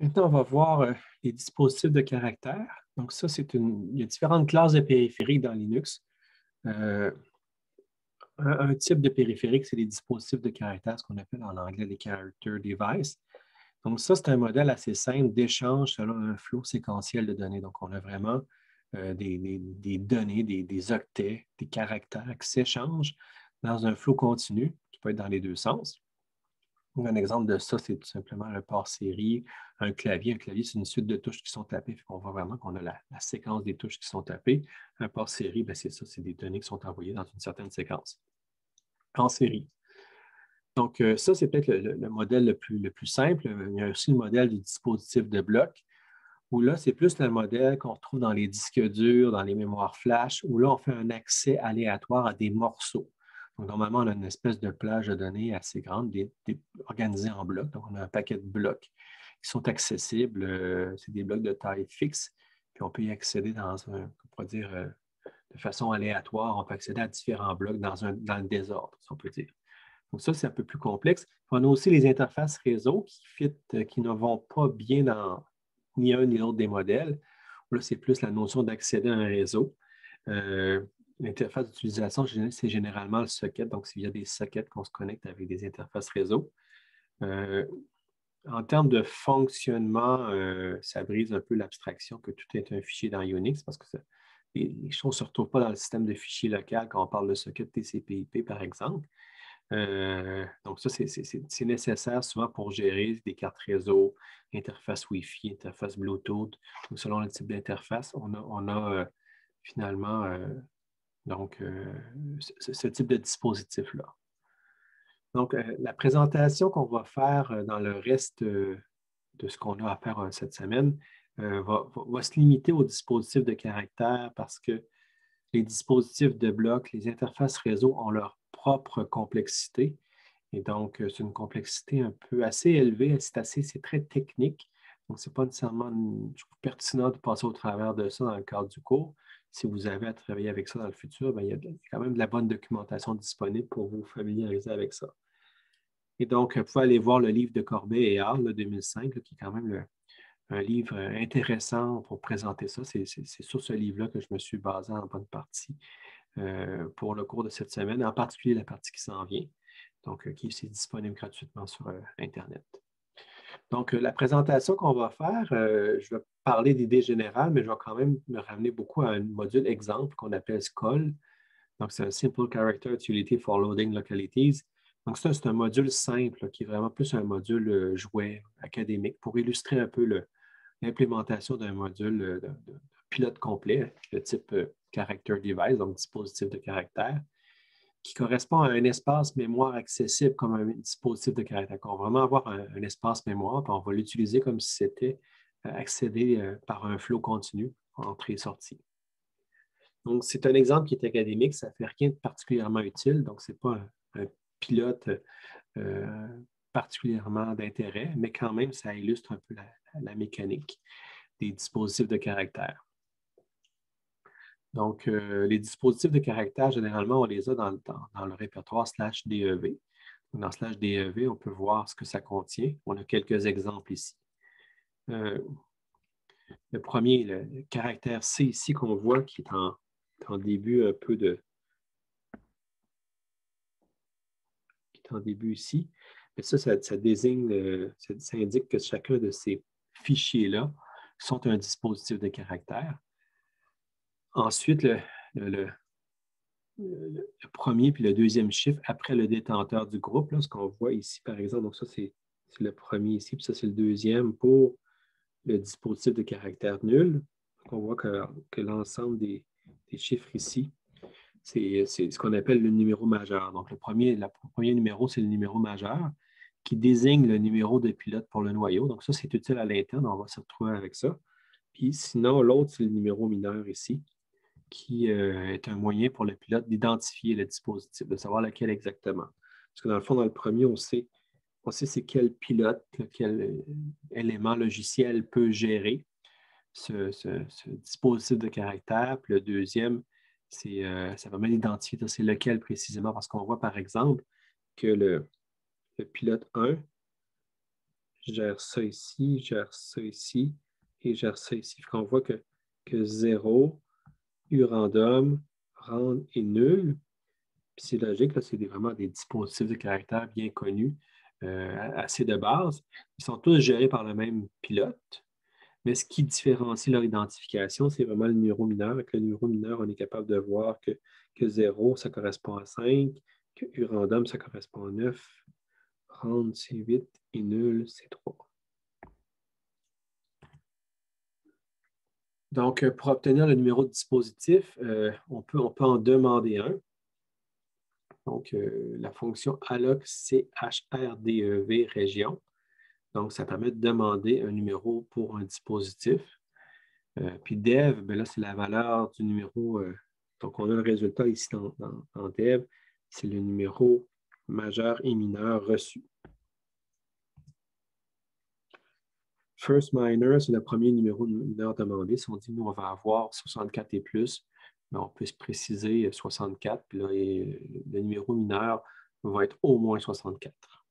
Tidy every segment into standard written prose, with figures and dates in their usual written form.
Maintenant, on va voir les dispositifs de caractère. Donc, ça, il y a différentes classes de périphériques dans Linux. Euh, un type de périphérique, c'est les dispositifs de caractère, ce qu'on appelle en anglais les character devices. Donc, ça, c'est un modèle assez simple d'échange selon un flot séquentiel de données. Donc, on a vraiment des données, des octets, des caractères qui s'échangent dans un flot continu, qui peut être dans les deux sens. Donc, un exemple de ça, c'est tout simplement un port série, un clavier. Un clavier, c'est une suite de touches qui sont tapées. On voit vraiment qu'on a la séquence des touches qui sont tapées. Un port série, c'est ça, c'est des données qui sont envoyées dans une certaine séquence en série. Donc, ça, c'est peut-être le modèle le plus simple. Il y a aussi le modèle du dispositif de bloc, où là, c'est plus le modèle qu'on retrouve dans les disques durs, dans les mémoires flash, où là, on fait un accès aléatoire à des morceaux. Donc, normalement, on a une espèce de plage de données assez grande, organisée en blocs. Donc, on a un paquet de blocs qui sont accessibles. C'est des blocs de taille fixe, puis on peut y accéder on pourrait dire, de façon aléatoire. On peut accéder à différents blocs dans le désordre, si on peut dire. Donc, ça, c'est un peu plus complexe. On a aussi les interfaces réseau qui ne vont pas bien dans ni un ni l'autre des modèles. Là, c'est plus la notion d'accéder à un réseau. L'interface d'utilisation, c'est généralement le socket. Donc, c'est via des sockets qu'on se connecte avec des interfaces réseau. En termes de fonctionnement, ça brise un peu l'abstraction que tout est un fichier dans Unix parce que les choses ne se retrouvent pas dans le système de fichiers local quand on parle de socket TCP/IP, par exemple. Donc, ça, c'est nécessaire souvent pour gérer des cartes réseau, interface Wi-Fi, interface Bluetooth. Donc, selon le type d'interface, on a finalement ce type de dispositif-là. Donc, la présentation qu'on va faire dans le reste de ce qu'on a à faire cette semaine va se limiter aux dispositifs de caractère parce que les dispositifs de bloc, les interfaces réseau ont leur propre complexité. Et donc, c'est une complexité un peu assez élevée, c'est très technique. Donc, ce n'est pas nécessairement pertinent de passer au travers de ça dans le cadre du cours. Si vous avez à travailler avec ça dans le futur, il y a quand même de la bonne documentation disponible pour vous familiariser avec ça. Et donc, vous pouvez aller voir le livre de Corbet et Hall, 2005, qui est quand même un livre intéressant pour présenter ça. C'est sur ce livre-là que je me suis basé en bonne partie pour le cours de cette semaine, en particulier la partie qui s'en vient, donc qui est disponible gratuitement sur Internet. Donc, la présentation qu'on va faire, je vais parler d'idées générales, mais je vais quand même me ramener beaucoup à un module exemple qu'on appelle SCOL. Donc, c'est un Simple Character Utility for Loading Localities. Donc, ça, c'est un module simple qui est vraiment plus un module jouet académique pour illustrer un peu l'implémentation d'un module de pilote complet, de type Character Device, donc dispositif de caractère, qui correspond à un espace mémoire accessible comme un dispositif de caractère. On va vraiment avoir un espace mémoire, puis on va l'utiliser comme si c'était accédé par un flot continu, entrée et sortie. Donc, c'est un exemple qui est académique, ça ne fait rien de particulièrement utile, donc ce n'est pas un pilote particulièrement d'intérêt, mais quand même, ça illustre un peu la mécanique des dispositifs de caractère. Donc, les dispositifs de caractère, généralement, on les a dans le répertoire /DEV. Dans /DEV, on peut voir ce que ça contient. On a quelques exemples ici. Le premier, le caractère C ici qu'on voit qui est en début un peu de... qui est en début ici. Mais ça désigne, ça indique que chacun de ces fichiers-là sont un dispositif de caractère. Ensuite, le premier puis le deuxième chiffre après le détenteur du groupe, là, ce qu'on voit ici, par exemple. Donc, ça, c'est le premier ici, puis ça, c'est le deuxième pour le dispositif de caractère nul. Donc, on voit que l'ensemble des chiffres ici, c'est ce qu'on appelle le numéro majeur. Donc, le premier numéro, c'est le numéro majeur qui désigne le numéro de pilote pour le noyau. Donc, ça, c'est utile à l'interne. On va se retrouver avec ça. Puis, sinon, l'autre, c'est le numéro mineur ici, qui est un moyen pour le pilote d'identifier le dispositif, de savoir lequel exactement. Parce que dans le fond, dans le premier, on sait c'est quel pilote, quel élément logiciel peut gérer ce dispositif de caractère. Puis le deuxième, ça permet d'identifier c'est lequel précisément, parce qu'on voit par exemple que le pilote 1 je gère ça ici, je gère ça ici et je gère ça ici. On voit que 0, U random, rand est nul. Puis c'est logique, là, c'est vraiment des dispositifs de caractère bien connus, assez de base. Ils sont tous gérés par le même pilote. Mais ce qui différencie leur identification, c'est vraiment le numéro mineur. Avec le numéro mineur, on est capable de voir que 0, ça correspond à 5, que U random, ça correspond à 9, rand, c'est 8 et nul, c'est 3. Donc, pour obtenir le numéro de dispositif, on peut en demander un. Donc, la fonction alloc CHRDEV région. Donc, ça permet de demander un numéro pour un dispositif. Puis dev, ben là, c'est la valeur du numéro. Donc, on a le résultat ici dans dev. C'est le numéro majeur et mineur reçu. First minor, c'est le premier numéro mineur demandé. Si on dit, nous, on va avoir 64 et plus, ben, on peut se préciser 64, puis là, le numéro mineur va être au moins 64.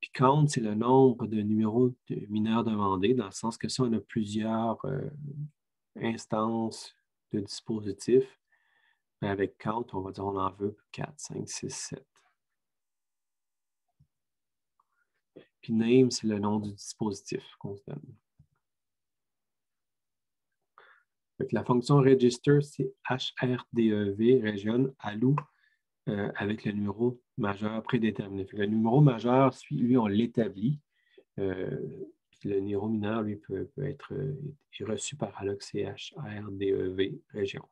Puis count, c'est le nombre de numéros mineurs demandés, dans le sens que si on a plusieurs instances de dispositifs, ben avec count, on va dire on en veut 4, 5, 6, 7. Puis name, c'est le nom du dispositif qu'on se donne. Donc, la fonction register, c'est HRDEV, region, allow, avec le numéro majeur prédéterminé. Le numéro majeur, lui, on l'établit. Puis le numéro mineur, lui, peut être reçu par alloc CHRDEV, région.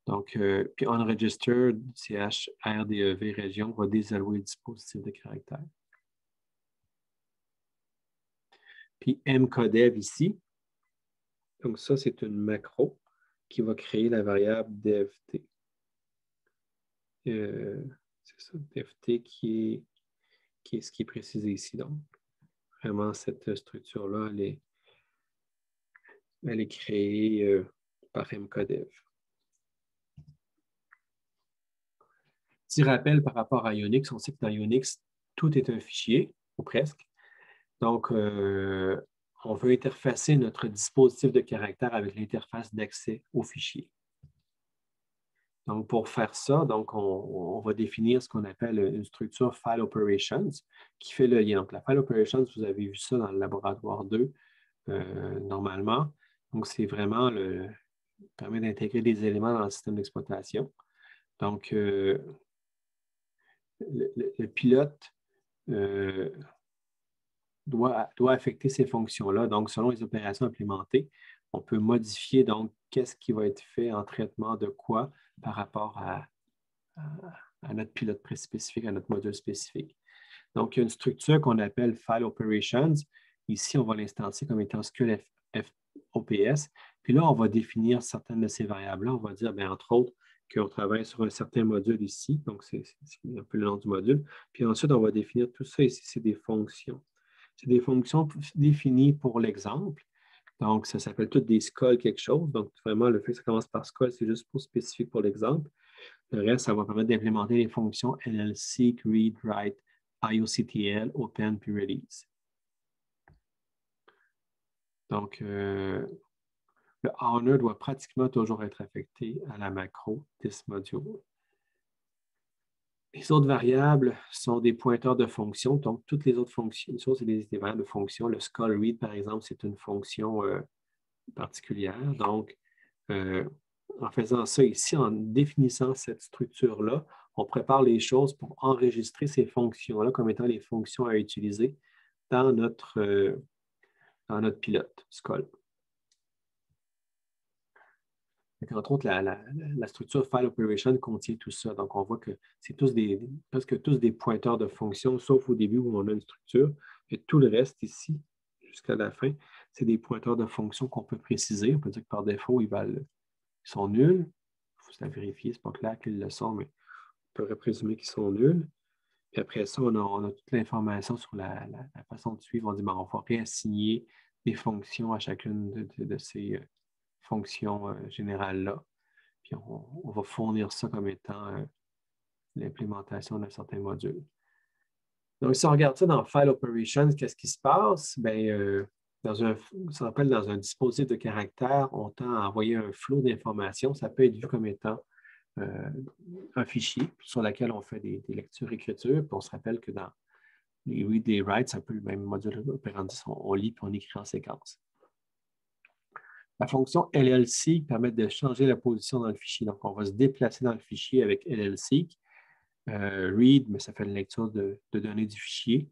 Donc, puis unregistered, CHRDEV, région, va désallouer le dispositif de caractère. Puis mcodev ici, donc ça, c'est une macro qui va créer la variable dft. C'est ça, dft qui est ce qui est précisé ici. Donc, vraiment, cette structure-là, elle est créée par mcodev. Petit rappel par rapport à Unix, on sait que dans Unix, tout est un fichier, ou presque. Donc, on veut interfacer notre dispositif de caractère avec l'interface d'accès au fichier. Donc, pour faire ça, donc, on va définir ce qu'on appelle une structure File Operations qui fait le lien. Donc, la File Operations, vous avez vu ça dans le laboratoire 2, normalement. Donc, c'est vraiment permet d'intégrer des éléments dans le système d'exploitation. Donc, le pilote doit affecter ces fonctions-là. Donc, selon les opérations implémentées, on peut modifier donc qu'est-ce qui va être fait en traitement de quoi par rapport à notre pilote spécifique, à notre module spécifique. Donc, il y a une structure qu'on appelle File Operations. Ici, on va l'instancier comme étant SQL FOPS. Puis là, on va définir certaines de ces variables-là. On va dire, bien, entre autres, qu'on travaille sur un certain module ici. Donc, c'est un peu le nom du module. Puis ensuite, on va définir tout ça ici, c'est des fonctions. C'est des fonctions définies pour l'exemple. Donc, ça s'appelle toutes des scoles quelque chose. Donc, vraiment, le fait que ça commence par scol, c'est juste pour spécifique pour l'exemple. Le reste, ça va permettre d'implémenter les fonctions LLC, read, write, IOCTL, open, puis release. Donc, le owner doit pratiquement toujours être affecté à la macro this module. Les autres variables sont des pointeurs de fonctions. Donc, toutes les autres fonctions, c'est des variables de fonctions. Le scroll read, par exemple, c'est une fonction particulière. Donc, en faisant ça ici, en définissant cette structure-là, on prépare les choses pour enregistrer ces fonctions-là comme étant les fonctions à utiliser dans notre pilote, SCOL. Entre autres, la structure File Operation contient tout ça. Donc, on voit que c'est presque tous des pointeurs de fonctions, sauf au début où on a une structure. Et tout le reste ici, jusqu'à la fin, c'est des pointeurs de fonctions qu'on peut préciser. On peut dire que par défaut, ils sont nuls. Il faut se la vérifier, c'est pas clair qu'ils le sont, mais on pourrait présumer qu'ils sont nuls. Puis après ça, on a toute l'information sur la façon de suivre. On dit, on va réassigner des fonctions à chacune de ces fonctions générales-là. Puis on va fournir ça comme étant l'implémentation d'un certain module. Donc, si on regarde ça dans File Operations, qu'est-ce qui se passe? Bien, ça s'appelle dans un dispositif de caractère, on tend à envoyer un flot d'informations. Ça peut être vu comme étant un fichier sur lequel on fait des lectures-écritures. Puis on se rappelle que dans les read et write, c'est un peu le même module operandi, on lit puis on écrit en séquence. La fonction LLSeek permet de changer la position dans le fichier. Donc, on va se déplacer dans le fichier avec LLSeek. Read, mais ça fait une lecture de données du fichier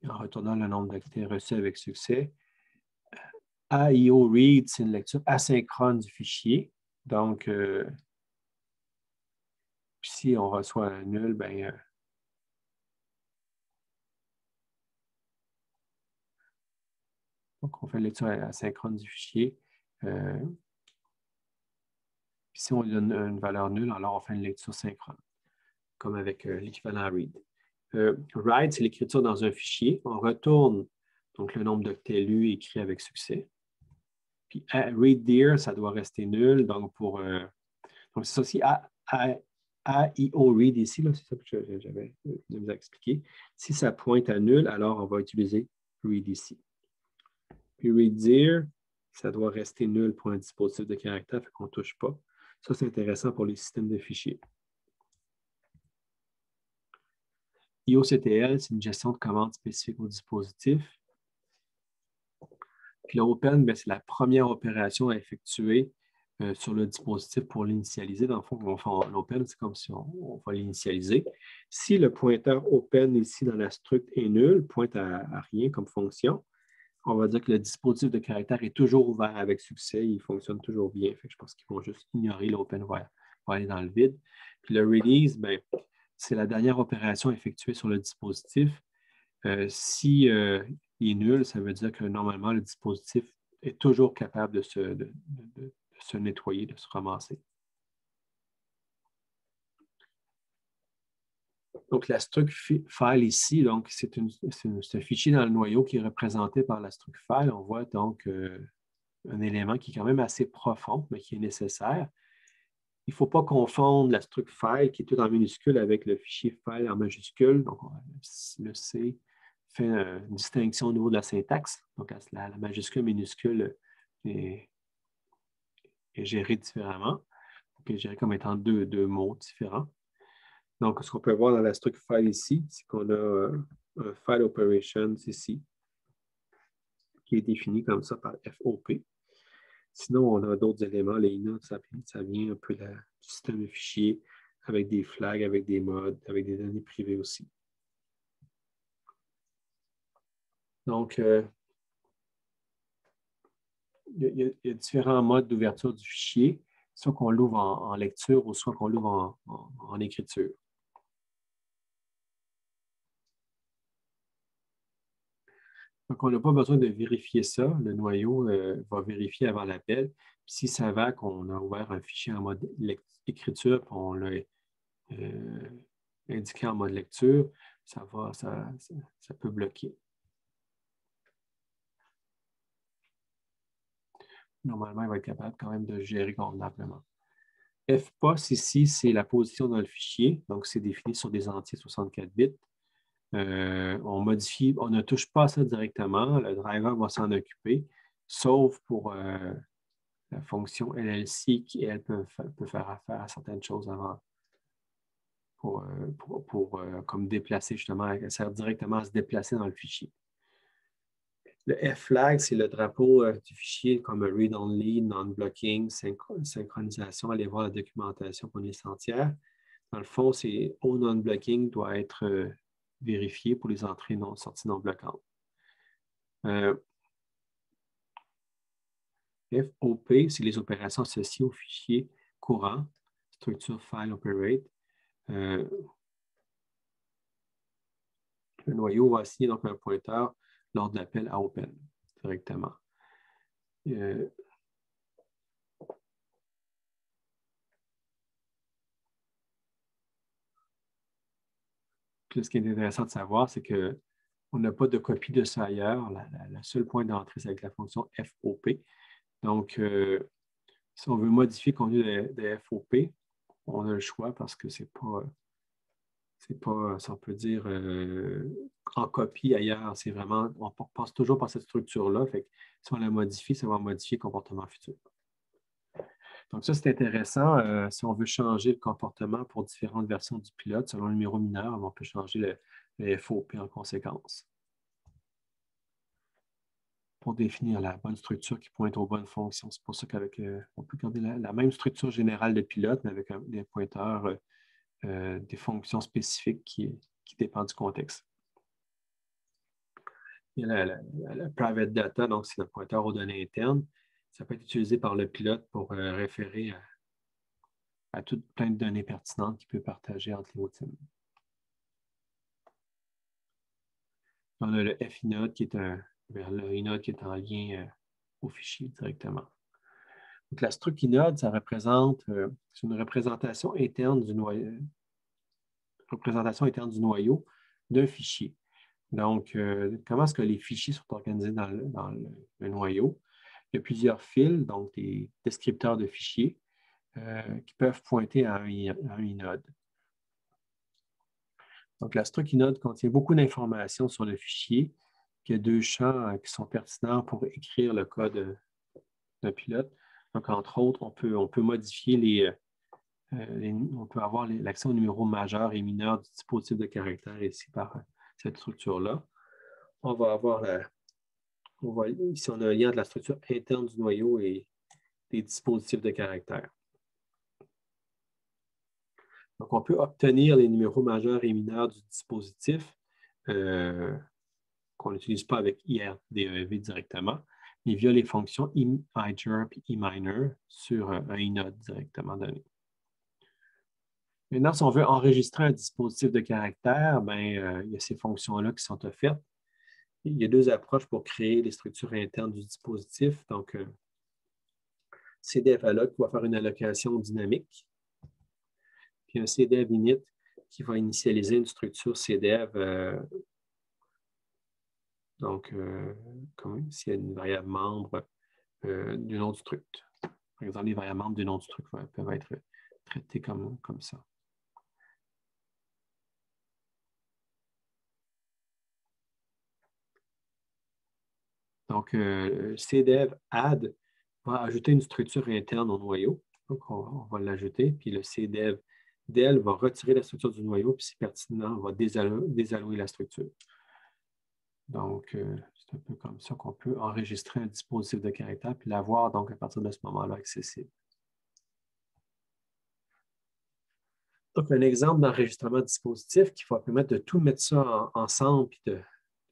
en retournant le nombre d'octets reçus avec succès. AIO Read, c'est une lecture asynchrone du fichier. Donc, si on reçoit un nul, bien, donc on fait une lecture asynchrone du fichier. Puis si on lui donne une valeur nulle, alors on fait une lecture synchrone, comme avec l'équivalent read. Write, c'est l'écriture dans un fichier. On retourne donc le nombre d'octets lus écrits avec succès. Puis read dir, ça doit rester nul. Donc, donc c'est ça aussi. AIO read ici, c'est ça que j'avais de vous expliquer. Si ça pointe à nul, alors on va utiliser read ici. Puis read dir, ça doit rester nul pour un dispositif de caractère, fait qu'on ne touche pas. Ça, c'est intéressant pour les systèmes de fichiers. IOCTL, c'est une gestion de commandes spécifique au dispositif. Puis l'open, c'est la première opération à effectuer sur le dispositif pour l'initialiser. Dans le fond, l'open, c'est comme si on va l'initialiser. Si le pointeur open ici dans la struct est nul, pointe à rien comme fonction, on va dire que le dispositif de caractère est toujours ouvert avec succès, il fonctionne toujours bien. Fait que je pense qu'ils vont juste ignorer l'open, va aller dans le vide. Puis le release, c'est la dernière opération effectuée sur le dispositif. Si il est nul, ça veut dire que normalement, le dispositif est toujours capable de se nettoyer, de se ramasser. Donc, la struct file ici, donc c'est un fichier dans le noyau qui est représenté par la struct file. On voit donc un élément qui est quand même assez profond, mais qui est nécessaire. Il ne faut pas confondre la struct file qui est tout en minuscule avec le fichier file en majuscule. Donc, le C fait une distinction au niveau de la syntaxe. Donc, la majuscule minuscule est gérée différemment. Donc, elle est gérée comme étant deux mots différents. Donc, ce qu'on peut voir dans la struct file ici, c'est qu'on a un file operations ici, qui est défini comme ça par FOP. Sinon, on a d'autres éléments. Les notes, ça vient un peu du système de fichiers avec des flags, avec des modes, avec des données privées aussi. Donc, il y a différents modes d'ouverture du fichier, soit qu'on l'ouvre en lecture ou soit qu'on l'ouvre en écriture. Donc, on n'a pas besoin de vérifier ça. Le noyau va vérifier avant l'appel. Si ça va qu'on a ouvert un fichier en mode écriture, puis on l'a indiqué en mode lecture, ça peut bloquer. Normalement, il va être capable quand même de gérer convenablement. FPOS ici, c'est la position dans le fichier. Donc, c'est défini sur des entiers 64 bits. On modifie, on ne touche pas à ça directement. Le driver va s'en occuper, sauf pour la fonction LLC qui, elle, peut faire affaire à certaines choses avant comme déplacer, justement, elle sert directement à se déplacer dans le fichier. Le F-flag, c'est le drapeau du fichier comme read-only, non-blocking, synchronisation. Allez voir la documentation pour les entière. Dans le fond, c'est au non-blocking doit être vérifié pour les entrées sorties non bloquantes. FOP, c'est les opérations associées au fichier courant, structure file operate. Le noyau va assigner donc un pointeur lors de l'appel à open directement. Ce qui est intéressant de savoir, c'est qu'on n'a pas de copie de ça ailleurs. Le seul point d'entrée, c'est avec la fonction FOP. Donc, si on veut modifier le contenu de FOP, on a le choix parce que ce n'est pas C'est pas, si on peut dire, en copie ailleurs. C'est vraiment, on passe toujours par cette structure-là. Fait que si on la modifie, ça va modifier le comportement futur. Donc, ça, c'est intéressant. Si on veut changer le comportement pour différentes versions du pilote, selon le numéro mineur, on peut changer le FOP en conséquence pour définir la bonne structure qui pointe aux bonnes fonctions. C'est pour ça on peut garder la même structure générale de pilote, mais avec des pointeurs, des fonctions spécifiques qui dépendent du contexte. Il y a la private data, donc c'est le pointeur aux données internes. Ça peut être utilisé par le pilote pour référer à toute plein de données pertinentes qu'il peut partager entre les routines. On a le finode qui est le inode qui est en lien au fichier directement. Donc, la struct inode, ça représente c'est une représentation interne du noyau d'un fichier. Donc, comment est-ce que les fichiers sont organisés dans le noyau? Il y a plusieurs fils, donc des descripteurs de fichiers qui peuvent pointer à un inode. Donc, la struct inode contient beaucoup d'informations sur le fichier. Il y a deux champs qui sont pertinents pour écrire le code d'un pilote. Donc, entre autres, on peut modifier on peut avoir l'accès au numéro majeur et mineur du dispositif de caractère ici par cette structure-là. On va avoir ici, on a un lien de la structure interne du noyau et des dispositifs de caractère. Donc, on peut obtenir les numéros majeurs et mineurs du dispositif qu'on n'utilise pas avec IRDEV directement, mais via les fonctions imajor et eminor sur un inode directement donné. Maintenant, si on veut enregistrer un dispositif de caractère, il y a ces fonctions-là qui sont offertes. Il y a deux approches pour créer les structures internes du dispositif. Donc, CDEV alloc qui va faire une allocation dynamique, puis un CDEV init qui va initialiser une structure CDEV, comme s'il y a une variable membre du nom du struct. Par exemple, les variables membres du nom du struct peuvent être traitées comme ça. Donc, CDEV add va ajouter une structure interne au noyau. Donc, on va l'ajouter. Puis le CDEV del va retirer la structure du noyau, puis si pertinent, on va désallouer la structure. Donc, c'est un peu comme ça qu'on peut enregistrer un dispositif de caractère, puis l'avoir donc à partir de ce moment-là accessible. Donc, un exemple d'enregistrement de dispositif qui va permettre de tout mettre ça ensemble, puis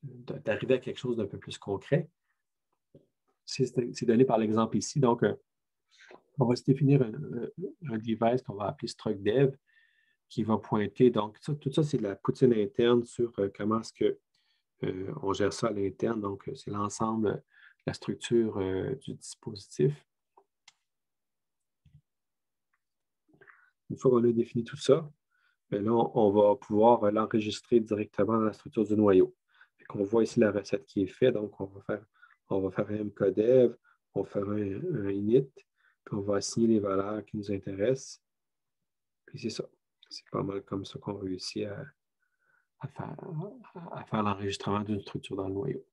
d'arriver à quelque chose d'un peu plus concret. C'est donné par l'exemple ici. Donc, on va se définir un device qu'on va appeler structDev qui va pointer. Donc, tout ça, c'est de la poutine interne sur comment est-ce qu'on gère ça à l'interne. Donc, c'est l'ensemble de la structure du dispositif. Une fois qu'on a défini tout ça, là, on va pouvoir l'enregistrer directement dans la structure du noyau. On voit ici la recette qui est faite. Donc, on va faire un mkdev, on va faire un init, puis on va assigner les valeurs qui nous intéressent. Puis c'est ça. C'est pas mal comme ça qu'on réussit à faire l'enregistrement d'une structure dans le noyau.